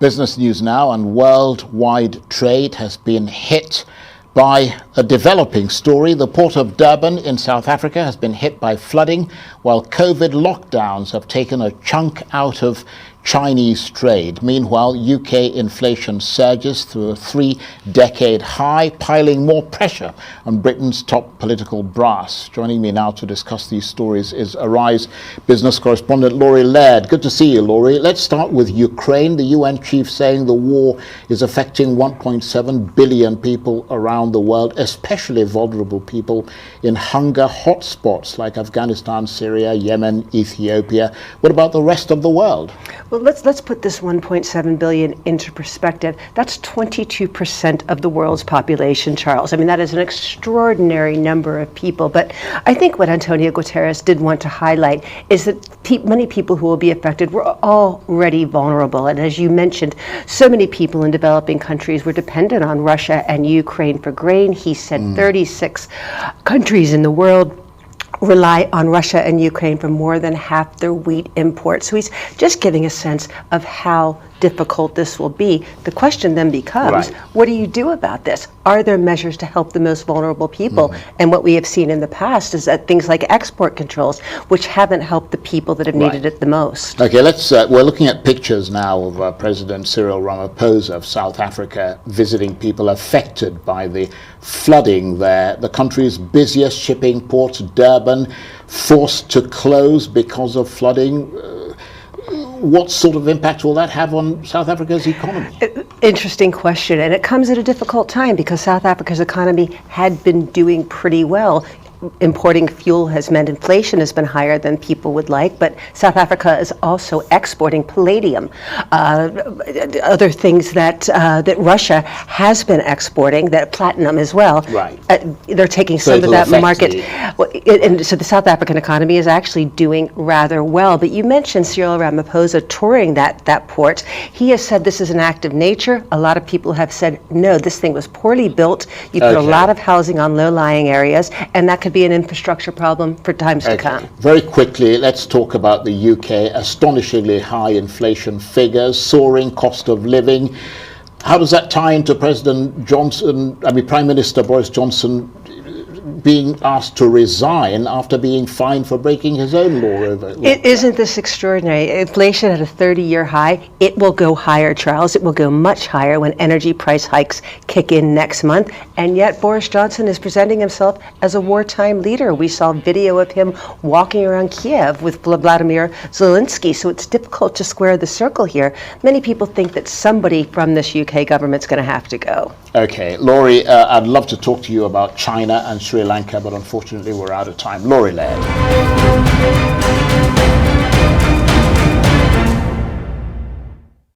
Business news now, and worldwide trade has been hit by a developing story. The port of Durban in South Africa has been hit by flooding, while COVID lockdowns have taken a chunk out of Chinese trade. Meanwhile, UK inflation surges to a 3-decade high, piling more pressure on Britain's top political brass. Joining me now to discuss these stories is Arise business correspondent Laurie Laird. Good to see you, Laurie. Let's start with Ukraine. The UN chief saying the war is affecting 1.7 billion people around the world, especially vulnerable people in hunger hotspots like Afghanistan, Syria, Yemen, Ethiopia. What about the rest of the world? Well, let's put this 1.7 billion into perspective. That's 22% of the world's population, Charles. I mean, that is an extraordinary number of people. But I think what Antonio Guterres did want to highlight is that many people who will be affected were already vulnerable. And as you mentioned, so many people in developing countries were dependent on Russia and Ukraine for grain. He said 36 countries in the world rely on Russia and Ukraine for more than half their wheat imports. So he's just giving a sense of how difficult this will be. The question then becomes, what do you do about this? Are there measures to help the most vulnerable people? And what we have seen in the past is that things like export controls, which haven't helped the people that have needed it the most. Okay, we're looking at pictures now of President Cyril Ramaphosa of South Africa visiting people affected by the flooding there. The country's busiest shipping port, Durban, forced to close because of flooding. What sort of impact will that have on South Africa's economy? Interesting question, and it comes at a difficult time because South Africa's economy had been doing pretty well. Importing fuel has meant inflation has been higher than people would like, but South Africa is also exporting palladium, other things that Russia has been exporting, that platinum as well. They're taking some of that market. And so the South African economy is actually doing rather well. But you mentioned Cyril Ramaphosa touring that port. He has said this is an act of nature. A lot of people have said, no, this thing was poorly built. You put a lot of housing on low-lying areas, and that could be an infrastructure problem for times to come. Very quickly, let's talk about the UK. Astonishingly high inflation figures, soaring cost of living. How does that tie into Prime Minister Boris Johnson being asked to resign after being fined for breaking his own law? Isn't this extraordinary? Inflation at a 30-year high. It will go higher, Charles. It will go much higher when energy price hikes kick in next month. And yet Boris Johnson is presenting himself as a wartime leader. We saw video of him walking around Kiev with Vladimir Zelensky. So it's difficult to square the circle here. Many people think that somebody from this UK government's going to have to go. Okay, Laurie, I'd love to talk to you about China and Sri Lanka, but unfortunately we're out of time. Laurie Laird.